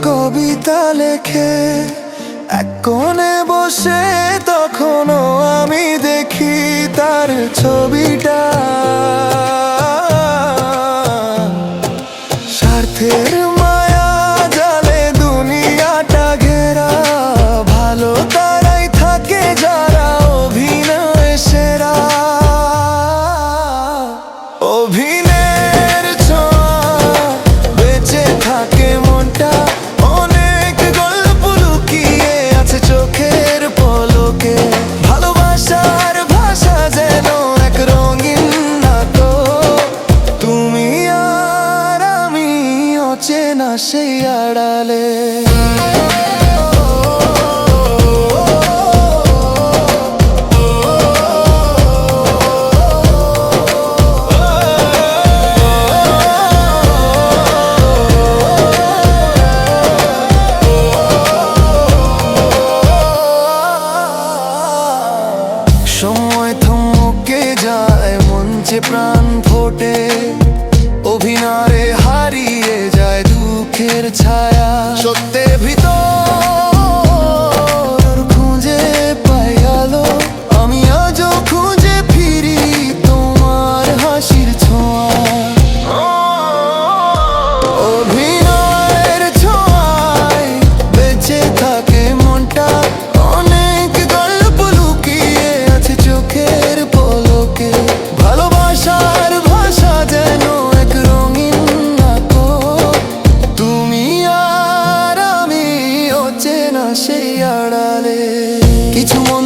কবিতা লেখে এক কোণে বসে, তখনও আমি দেখি তার ছবিটা। স্বার্থের মায়া জালে দুনিয়াটা ঘেরা, ভালো তারাই থাকে যারা অভিনয় সেরা। অভিনয়ের ছোঁয়া বেঁচে থাকে মনটা, অনেক গল্প লুকিয়ে আছে চোখের পলকে। ভালোবাসার ভাষা যেন এক রঙিন নাটক, তুমি আর আমি অচেনা সেই আড়ালে। সময় থমকে যায়, মঞ্চে প্রাণ ফোটে, অভিনয়ে হারিয়ে যায় দুঃখের ছায়া। সত্যের ভিতর খুঁজে পাই আলো, আমি আজও খুঁজে ফিরি তোমার হাসির ছোঁয়া। অভিনয়ের ছোঁয়ায় বেঁচে থাকে মনটা, অনেক গল্প লুকিয়ে আছে চোখের পলকে। ভালোবাসার ভাষা যেন এক রঙিন নাটক, তুমি আর আমি অচেনা সেই আড়ালে। কিছু মন